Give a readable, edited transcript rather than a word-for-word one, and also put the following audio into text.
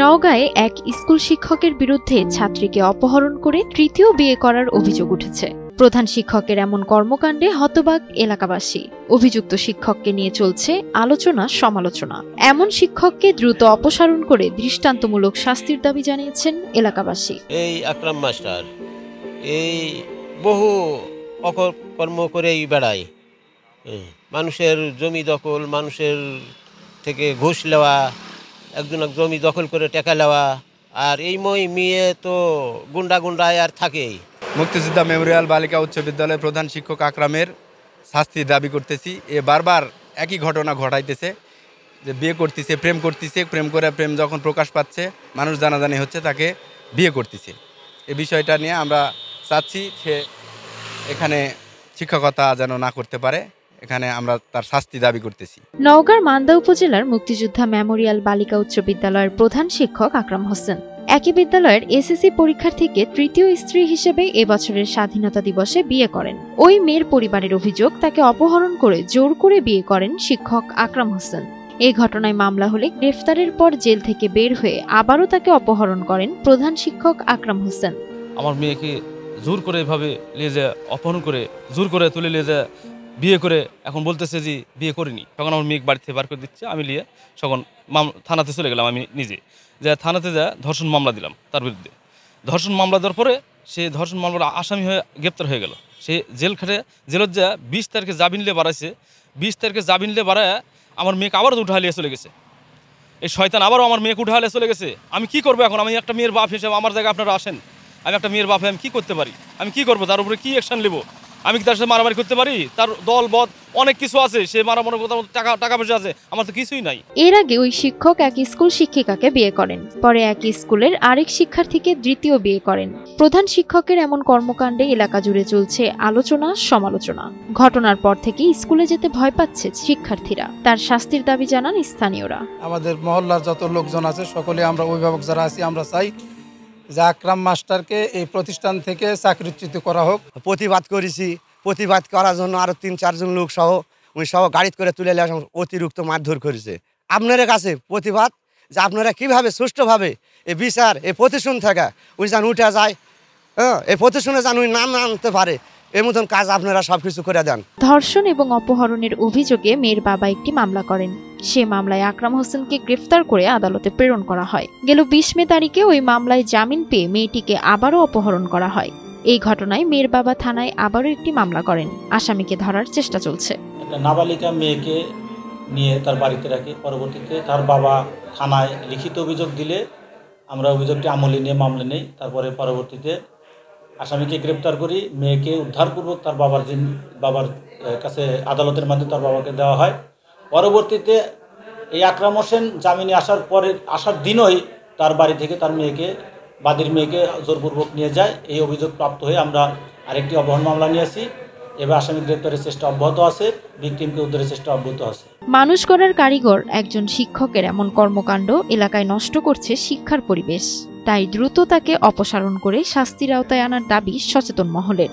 নওগাঁয়ে এক স্কুল শিক্ষকের বিরুদ্ধে ছাত্রীকে অপহরণ করে তৃতীয় বিয়ে করার অভিযোগ উঠেছে। প্রধান শিক্ষকের এমন কর্মকাণ্ডে হতবাক এলাকাবাসী। অভিযুক্ত শিক্ষককে নিয়ে চলছে আলোচনা সমালোচনা। এমন শিক্ষককে দ্রুত অপসারণ করে দৃষ্টান্তমূলক শাস্তির দাবি জানিয়েছেন এলাকাবাসী। এই আকরাম মাস্টার এই বহু অকর্ম করেই বেড়ায়, মানুষের জমি দখল, মানুষের থেকে ঘুষ নেওয়া, একজনের জমি দখল করে টাকা নেওয়া, আর এই মেয়ে তো গুন্ডায় আর থাকেই। মুক্তিযোদ্ধা মেমোরিয়াল বালিকা উচ্চ বিদ্যালয়ের প্রধান শিক্ষক আকরামের শাস্তির দাবি করতেছি। এ বারবার একই ঘটনা ঘটাইতেছে, যে বিয়ে করতেছে, প্রেম করতেছে, প্রেম করে প্রেম যখন প্রকাশ পাচ্ছে, মানুষ জানাজানি হচ্ছে, তাকে বিয়ে করতেছে। এই বিষয়টা নিয়ে আমরা চাচ্ছি সে এখানে শিক্ষকতা যেন না করতে পারে, এখানে আমরা তার শাস্তি দাবি করতেছি। নওগাঁর মান্দা উপজেলার মুক্তিযোদ্ধা মেমোরিয়াল বালিকা উচ্চ বিদ্যালয়ের প্রধান শিক্ষক আকরাম হোসেন একই বিদ্যালয়ের এসএসসি পরীক্ষার্থীকে তৃতীয় স্ত্রী হিসেবে এবছরের স্বাধীনতা দিবসে বিয়ে করেন। ওই মেয়ের পরিবারের অভিযোগ, তাকে অপহরণ করে জোর করে বিয়ে করেন শিক্ষক আকরাম হোসেন। এই ঘটনায় মামলা হলে গ্রেফতারের পর জেল থেকে বের হয়ে আবারও তাকে অপহরণ করেন প্রধান শিক্ষক আকরাম হোসেন। আমার মেয়েকে জোর করে এভাবে নিয়ে যে অপহরণ করে জোর করে তুলে নিয়ে যে বিয়ে করে এখন বলতেছে যে বিয়ে করিনি। তখন আমার মেয়েকে বাড়ি থেকে বার করে দিচ্ছে, আমি নিয়ে তখন থানাতে চলে গেলাম। আমি নিজে যে থানাতে যা ধর্ষণ মামলা দিলাম তার বিরুদ্ধে। ধর্ষণ মামলা দেওয়ার পরে সে ধর্ষণ মামলার আসামি হয়ে গ্রেপ্তার হয়ে গেল। সে জেল খাটে জেলত যা 20 তারিখে জামিন নিয়ে বাড়াইছে। 20 তারিখে জামিন নিয়ে বাড়ায় আমার মেয়েকে আবারও উঠা নিয়ে চলে গেছে। এই শয়তান আবারও আমার মেয়েকে উঠা নিয়ে চলে গেছে। আমি কি করবো এখন? আমি একটা মেয়ের বাপ হিসেবে আমার জায়গায় আপনারা আসেন, আমি একটা মেয়ের বাপ হয়ে আমি কী করতে পারি? আমি কি করবো? তার উপরে কি অ্যাকশন নেবো? আমি কি তার সাথে মারামারি করতে পারি? তার দল বদ অনেক কিছু আছে, সে মারামারি টাকা পয়সা আছে, আমার তো কিছুই নাই। এর আগে ওই শিক্ষক এক স্কুল শিক্ষিকাকে বিয়ে করেন, পরে একই স্কুলের আরেক শিক্ষার্থীকে দ্বিতীয় বিয়ে করেন। প্রধান শিক্ষকের এমন কর্মকাণ্ডে এলাকা জুড়ে চলছে আলোচনা সমালোচনা। ঘটনার পর থেকে স্কুলে যেতে ভয় পাচ্ছে শিক্ষার্থীরা। তার শাস্তির দাবি জানান স্থানীয়রা। আমাদের মহল্লার যত লোকজন আছে সকলে আমরা অভিভাবক যারা আছি আমরা চাই যে আকরাম মাস্টারকে এই প্রতিষ্ঠান থেকে চাকরিচ্যুত করা হোক। প্রতিবাদ করেছি, প্রতিবাদ করার জন্য আরো 3-4 জন লোক সহ ওই সহ গাড়িতে করে তুলে অতিরিক্ত মারধর করেছে। আপনাদের কাছে প্রতিবাদ যে আপনারা কিভাবে সুষ্ঠুভাবে এই বিচার এই প্রতিষ্ঠান থেকে ওই যেন উঠে যায়, এই প্রতিষ্ঠানে যেন ওই নাম আনতে পারে, এই মতন কাজ আপনারা সবকিছু করে দেন। ধর্ষণ এবং অপহরণের অভিযোগে মেয়ের বাবা একটি মামলা করেন। সে মামলায় আকরাম হোসেনকে গ্রেফতার করে আদালতে প্রেরণ করা হয়। গেল 20 মে তারিখে ওই মামলায় জামিন পেয়ে মেয়েটিকে আবারও অপহরণ করা হয়। এই ঘটনায় মেয়ের বাবা থানায় আবারও একটি মামলা করেন। আসামিকে ধরার চেষ্টা চলছে। একটা নাবালিকা মেয়েকে নিয়ে তার বাড়িতে রাখে, পরবর্তীতে তার বাবা থানায় লিখিত অভিযোগ দিলে আমরা অভিযোগটি আমলে নিয়ে মামলা নেই। তারপরে পরবর্তীতে আসামিকে গ্রেপ্তার করি, মেয়েকে উদ্ধারপূর্বক তার বাবার কাছে আদালতের মাধ্যমে তার বাবাকে দেওয়া হয়। পরবর্তীতে এই আকরাম হোসেন জামিনে আসার দিনই তার বাড়ি থেকে তার বাদীর মেয়েকে জোরপূর্বক নিয়ে যায়। এই অভিযোগ প্রাপ্ত হয়ে আমরা আরেকটি অপহরণ মামলা নিয়েছি। এবার আসামি গ্রেপ্তারের চেষ্টা অব্যাহত আছে, ভিকটিমকে উদ্ধারের চেষ্টা অব্যাহত আছে। মানুষ গড়ার কারিগর একজন শিক্ষকের এমন কর্মকাণ্ড এলাকায় নষ্ট করছে শিক্ষার পরিবেশ। তাই দ্রুত তাকে অপসারণ করে শাস্তির আওতায় আনার দাবি সচেতন মহলের।